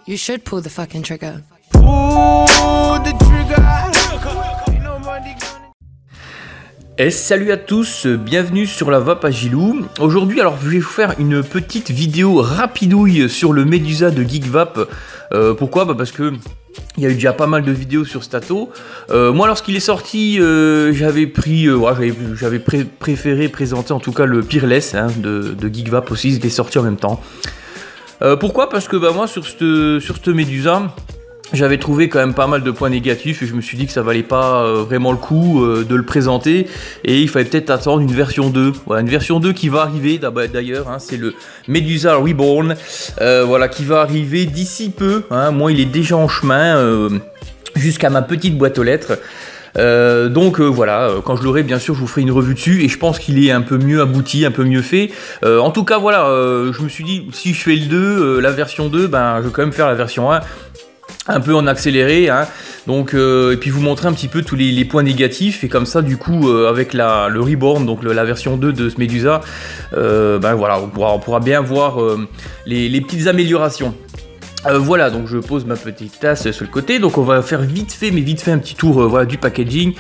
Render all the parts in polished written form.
You should pull the fucking trigger. Et salut à tous, bienvenue sur la vape Agilou. Aujourd'hui, alors je vais vous faire une petite vidéo rapidouille sur le Medusa de Geekvape. Pourquoi ? Parce que il y a eu déjà pas mal de vidéos sur Stato. Moi, lorsqu'il est sorti, j'avais préféré présenter en tout cas le Peerless de Geekvape aussi. Il est sorti en même temps. Pourquoi ? Parce que moi, sur cette Medusa, j'avais trouvé quand même pas mal de points négatifs et je me suis dit que ça valait pas vraiment le coup de le présenter et il fallait peut-être attendre une version 2. Voilà, une version 2 qui va arriver d'ailleurs, c'est le Medusa Reborn, qui va arriver d'ici peu. Moi, il est déjà en chemin jusqu'à ma petite boîte aux lettres. Quand je l'aurai, bien sûr, je vous ferai une revue dessus et je pense qu'il est un peu mieux abouti, un peu mieux fait. En tout cas, je me suis dit, si je fais le 2, la version 2, je vais quand même faire la version 1. Un peu en accéléré, et puis vous montrer un petit peu tous les points négatifs, et comme ça du coup avec le Reborn, donc la version 2 de ce Medusa, on pourra bien voir les petites améliorations. Donc je pose ma petite tasse sur le côté, donc on va faire vite fait un petit tour du packaging.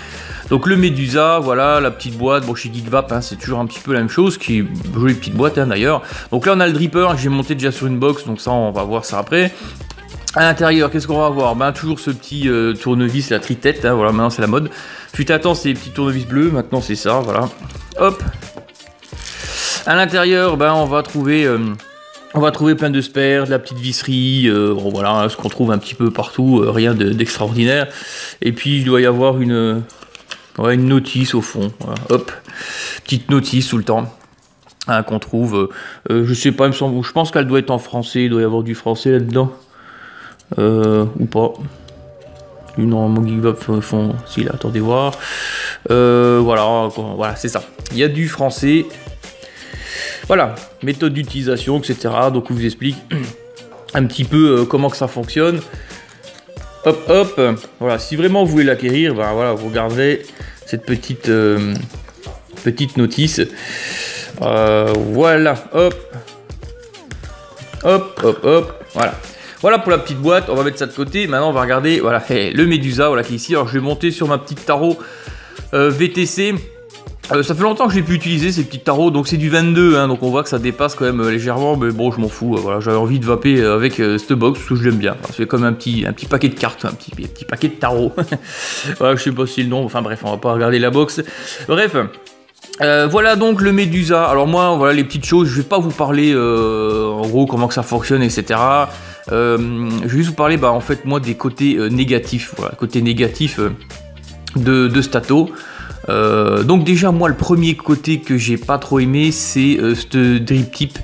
Donc le Medusa, la petite boîte, chez Geekvape, c'est toujours un petit peu la même chose, qui est une jolie petite boîte d'ailleurs. Donc là on a le dripper, que j'ai monté déjà sur une box, donc ça on va voir ça après. À l'intérieur, qu'est-ce qu'on va avoir ? Toujours ce petit tournevis, la tri-tête, maintenant c'est la mode. Fut un temps, c'est les petits tournevis bleus, maintenant c'est ça, voilà. Hop. À l'intérieur, on va trouver plein de spares, de la petite visserie, ce qu'on trouve un petit peu partout, rien d'extraordinaire. Et puis il doit y avoir une notice au fond, hop. Petite notice tout le temps. Qu'on trouve, je sais pas, je pense qu'elle doit être en français, il doit y avoir du français là-dedans. Ou pas. Normalement Geekvape font. Si là, attendez voir. Voilà, c'est ça. Il y a du français. Voilà, méthode d'utilisation, etc. Donc on vous explique un petit peu comment que ça fonctionne. Hop. Voilà, si vraiment vous voulez l'acquérir, vous regarderez cette petite notice. Voilà, hop. Voilà. Voilà pour la petite boîte, on va mettre ça de côté. Maintenant on va regarder le Medusa qui est ici. Alors je vais monter sur ma petite tarot VTC. Ça fait longtemps que je n'ai pu utiliser ces petites tarots, donc c'est du 22, donc on voit que ça dépasse quand même légèrement, mais bon je m'en fous, j'avais envie de vaper avec cette box, parce que je l'aime bien. C'est comme un petit paquet de cartes, un petit paquet de tarots. Je sais pas si le nom, enfin bref, on va pas regarder la box. Bref. Voilà donc le Medusa. Alors moi, les petites choses, je vais pas vous parler en gros comment que ça fonctionne, etc. Je vais juste vous parler en fait moi des côtés négatifs, côté négatif de Stato. Donc déjà moi le premier côté que j'ai pas trop aimé, c'est ce drip tip.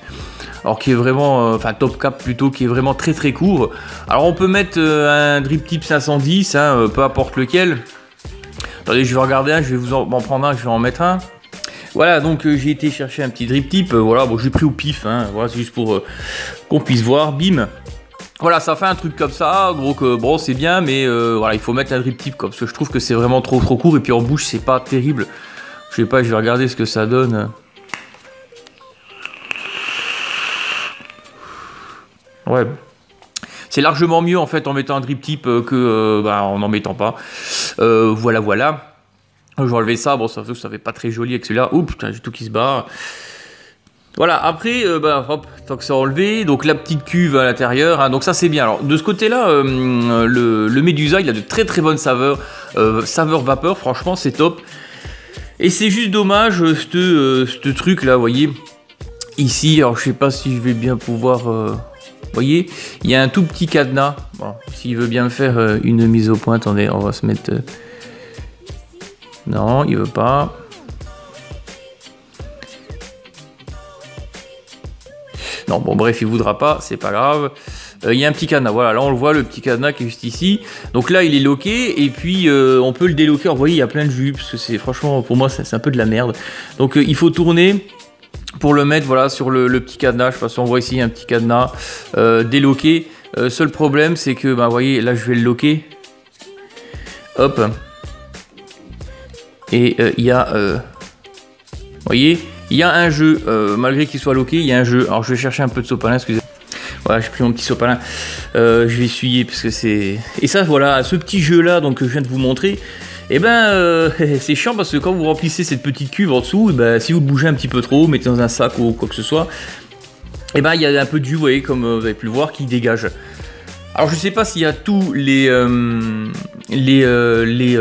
Alors qui est vraiment, top cap plutôt, qui est vraiment très très court. Alors on peut mettre un drip tip 510, peu importe lequel. Attendez, je vais regarder je vais vous en prendre je vais en mettre un. Voilà, donc j'ai été chercher un petit drip tip, j'ai pris au pif, c'est juste pour qu'on puisse voir, bim. Voilà, ça fait un truc comme ça, c'est bien, mais il faut mettre un drip tip, parce que je trouve que c'est vraiment trop court, et puis en bouche, c'est pas terrible. Je sais pas, je vais regarder ce que ça donne. Ouais. C'est largement mieux, en fait, en mettant un drip tip que en n'en mettant pas. Voilà. Je vais enlever ça, ça fait pas très joli avec celui-là. Ouh putain, j'ai tout qui se barre. Voilà, après, tant que c'est enlevé, donc la petite cuve à l'intérieur, donc ça c'est bien. Alors de ce côté-là, le Medusa, il a de très très bonnes saveurs, saveur vapeur, franchement c'est top. Et c'est juste dommage, ce truc là, vous voyez, ici, alors je sais pas si je vais bien pouvoir... vous voyez, il y a un tout petit cadenas. Bon, s'il veut bien me faire une mise au point, attendez, on va se mettre... Non, il veut pas. Non, bon bref, il voudra pas, c'est pas grave. Il y a un petit cadenas, voilà, là on le voit, le petit cadenas qui est juste ici. Donc là il est loqué, et puis on peut le déloquer. Alors, vous voyez, il y a plein de jus, parce que c'est franchement, pour moi c'est un peu de la merde. Donc il faut tourner pour le mettre sur le petit cadenas. Je sais pas si on voit ici un petit cadenas déloqué. Seul problème c'est que, vous voyez, là je vais le loquer. Hop. Et il y a... vous voyez, il y a un jeu, malgré qu'il soit loqué, il y a un jeu. Alors je vais chercher un peu de sopalin, excusez. Voilà, j'ai pris mon petit sopalin. Je vais essuyer parce que c'est... Et ça, voilà, ce petit jeu-là donc, que je viens de vous montrer, et c'est chiant parce que quand vous remplissez cette petite cuve en dessous, si vous le bougez un petit peu trop, mettez dans un sac ou quoi que ce soit, il y a un peu de jus, vous voyez, comme vous avez pu le voir, qui dégage. Alors je sais pas s'il y a tous les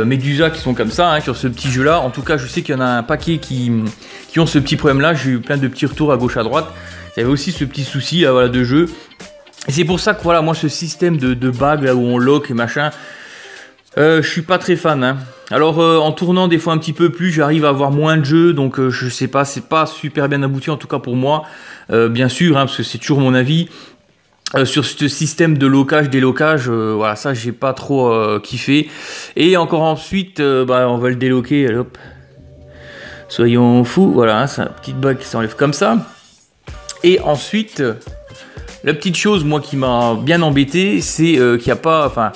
médusas qui sont comme ça, hein, sur ce petit jeu là. En tout cas je sais qu'il y en a un paquet qui ont ce petit problème là. J'ai eu plein de petits retours à gauche à droite. Il y avait aussi ce petit souci là, voilà, de jeu. Et c'est pour ça que voilà, moi ce système de bague là où on lock et machin, je suis pas très fan, hein. Alors en tournant des fois un petit peu plus, j'arrive à avoir moins de jeux, donc je sais pas, c'est pas super bien abouti en tout cas pour moi, bien sûr, hein, parce que c'est toujours mon avis. Sur ce système de locage, délocage, voilà, ça j'ai pas trop kiffé. Et encore ensuite, on va le déloquer, allez, hop. Soyons fous, voilà, hein, c'est une petite bague qui s'enlève comme ça. Et ensuite, la petite chose, moi, qui m'a bien embêté, c'est qu'il n'y a pas, enfin,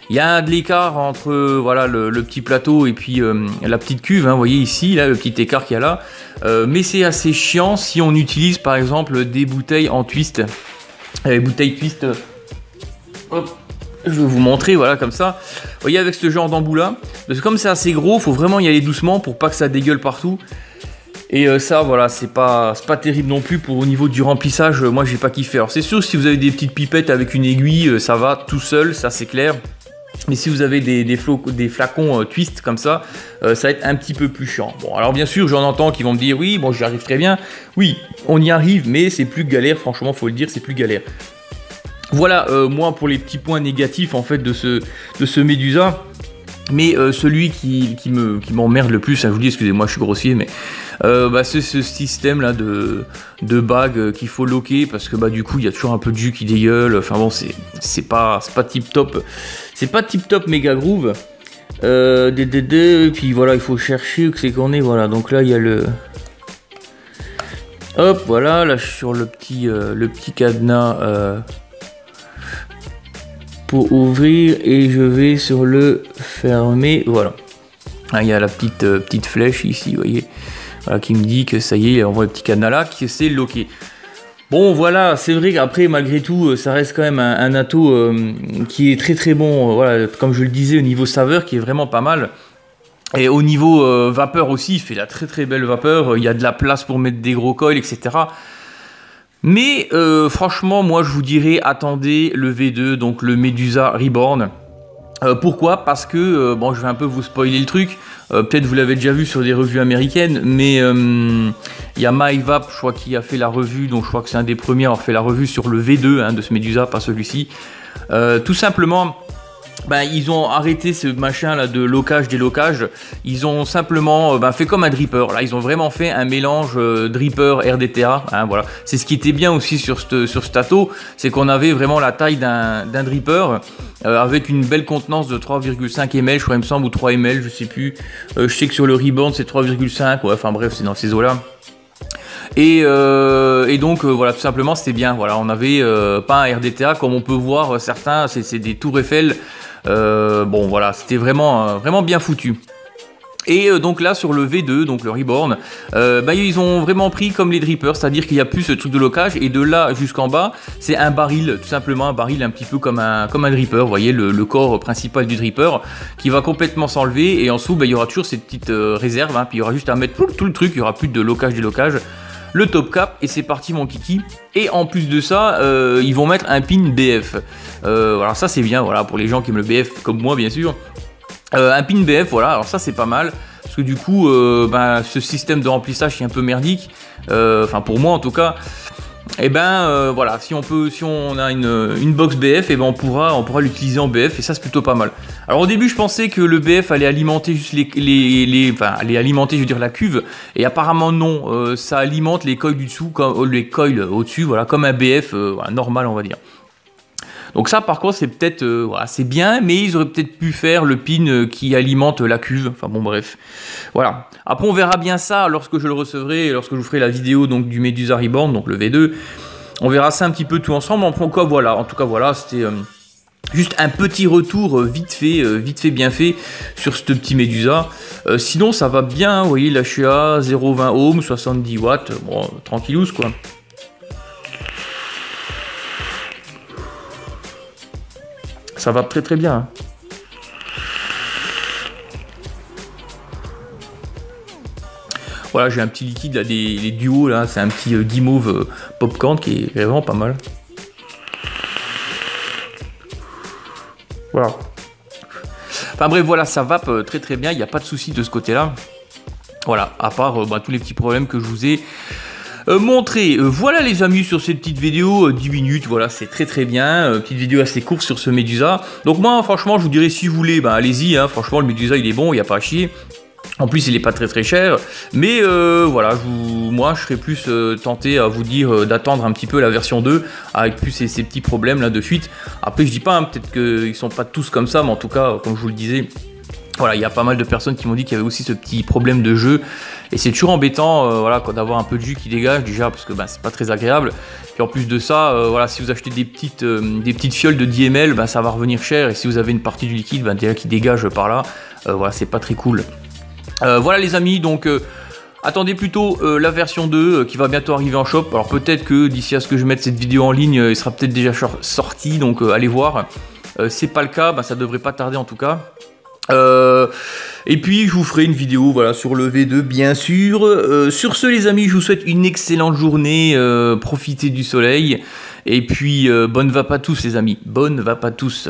il y a de l'écart entre, voilà, le petit plateau et puis la petite cuve, hein, vous voyez ici, là, le petit écart qu'il y a là. Mais c'est assez chiant si on utilise, par exemple, des bouteilles en twist. Les bouteilles twist, hop, je vais vous montrer, voilà, comme ça. Vous voyez, avec ce genre d'embout là, parce que comme c'est assez gros, faut vraiment y aller doucement pour pas que ça dégueule partout. Et ça, voilà, c'est pas terrible non plus pour au niveau du remplissage. Moi, j'ai pas kiffé. Alors, c'est sûr, si vous avez des petites pipettes avec une aiguille, ça va tout seul, ça c'est clair. Mais si vous avez des flacons twist comme ça, ça va être un petit peu plus chiant. Bon, alors bien sûr, j'en entends qui vont me dire, oui, bon, j'y arrive très bien. Oui, on y arrive, mais c'est plus galère, franchement, faut le dire, c'est plus galère. Voilà, moi, pour les petits points négatifs, en fait, de ce Medusa. Mais celui qui m'emmerde le plus, hein, je vous dis, excusez-moi, je suis grossier, mais c'est ce système là de bague qu'il faut loquer, parce que du coup il y a toujours un peu de jus qui dégueule. Enfin bon, c'est pas tip top, c'est pas tip top méga groove. Et puis voilà, il faut chercher où c'est qu'on est. Voilà, donc là il y a le, hop, voilà, là sur le petit cadenas. Pour ouvrir, et je vais sur le fermer, voilà. Ah, il y a la petite flèche ici, vous voyez, voilà, qui me dit que ça y est, on voit le petit cadenas là, qui s'est loqué. Bon, voilà, c'est vrai qu'après, malgré tout, ça reste quand même un ato qui est très très bon, voilà, comme je le disais, au niveau saveur, qui est vraiment pas mal. Et au niveau vapeur aussi, il fait la très très belle vapeur, il y a de la place pour mettre des gros coils, etc. Mais franchement, moi je vous dirais, attendez le V2, donc le Medusa Reborn. Pourquoi? Parce que, bon, je vais un peu vous spoiler le truc, peut-être vous l'avez déjà vu sur des revues américaines, mais il y a MyVap, je crois, qui a fait la revue, donc je crois que c'est un des premiers à avoir fait la revue sur le V2 hein, de ce Medusa, pas celui-ci. Tout simplement, ils ont arrêté ce machin là de locage, délocage. Ils ont simplement fait comme un dripper. Là, ils ont vraiment fait un mélange dripper RDTA. Hein, voilà. C'est ce qui était bien aussi sur ce tato, c'est qu'on avait vraiment la taille d'un dripper avec une belle contenance de 3,5 ml, je crois, il me semble, ou 3 ml, je sais plus. Je sais que sur le Reborn c'est 3,5. Ouais, enfin bref, c'est dans ces eaux-là. Et donc voilà, tout simplement c'était bien. Voilà, on avait pas un RDTA comme on peut voir certains, c'est des tours Eiffel. Bon voilà, c'était vraiment bien foutu. Et donc là sur le V2, donc le Reborn, ils ont vraiment pris comme les drippers, c'est-à-dire qu'il n'y a plus ce truc de locage, et de là jusqu'en bas, c'est un baril, tout simplement un baril un petit peu comme un dripper, vous voyez le corps principal du dripper, qui va complètement s'enlever, et en dessous, il y aura toujours cette petite réserve, hein, puis il y aura juste à mettre tout le truc, il n'y aura plus de locage, délocage. Le top cap, et c'est parti mon kiki. Et en plus de ça, ils vont mettre un pin BF. Alors ça c'est bien, voilà, pour les gens qui aiment le BF comme moi bien sûr. Un pin BF, voilà, alors ça c'est pas mal. Parce que du coup, ce système de remplissage qui est un peu merdique, enfin pour moi en tout cas, et voilà, si on a une box BF, on pourra l'utiliser en BF, et ça c'est plutôt pas mal. Alors au début je pensais que le BF allait alimenter juste allait alimenter, je veux dire, la cuve, et apparemment non, ça alimente les coils du dessous, comme les coils au-dessus, voilà, comme un BF normal on va dire. Donc ça par contre c'est peut-être, voilà, c'est bien, mais ils auraient peut-être pu faire le pin qui alimente la cuve, enfin bon bref, voilà. Après on verra bien ça lorsque je le recevrai, lorsque je vous ferai la vidéo donc du Medusa Reborn, donc le V2, on verra ça un petit peu tout ensemble. En tout cas voilà, c'était juste un petit retour vite fait bien fait sur ce petit Medusa. Sinon ça va bien, vous voyez, là je suis à 0,20 ohms, 70 watts, bon tranquillous quoi. ça va très très bien. Hein. Voilà, j'ai un petit liquide, là, les duos, là, c'est un petit guimauve popcorn qui est vraiment pas mal. Voilà. Enfin bref, voilà, ça vape très très bien, il n'y a pas de souci de ce côté-là. Voilà, à part tous les petits problèmes que je vous ai montrés. Voilà les amis, sur cette petite vidéo, 10 minutes, voilà, c'est très très bien. Petite vidéo assez courte sur ce Medusa. Donc moi, franchement, je vous dirais, si vous voulez, allez-y, hein, franchement, le Medusa, il est bon, il n'y a pas à chier. En plus, il n'est pas très très cher, mais voilà, moi je serais plus tenté à vous dire d'attendre un petit peu la version 2 avec plus ces petits problèmes là de fuite. Après, je dis pas, hein, peut-être qu'ils sont pas tous comme ça, mais en tout cas, comme je vous le disais, voilà, il y a pas mal de personnes qui m'ont dit qu'il y avait aussi ce petit problème de jeu, et c'est toujours embêtant, voilà, d'avoir un peu de jus qui dégage déjà, parce que c'est pas très agréable. Et en plus de ça, voilà, si vous achetez des petites fioles de 10 ml, ça va revenir cher, et si vous avez une partie du liquide déjà qui dégage par là, voilà, c'est pas très cool. Voilà les amis, donc attendez plutôt la version 2 qui va bientôt arriver en shop. Alors peut-être que d'ici à ce que je mette cette vidéo en ligne, il sera peut-être déjà sorti, donc allez voir. C'est pas le cas, ça devrait pas tarder en tout cas. Et puis je vous ferai une vidéo voilà, sur le V2 bien sûr. Sur ce les amis, je vous souhaite une excellente journée, profitez du soleil. Et puis bonne vape à tous les amis, bonne vape à tous.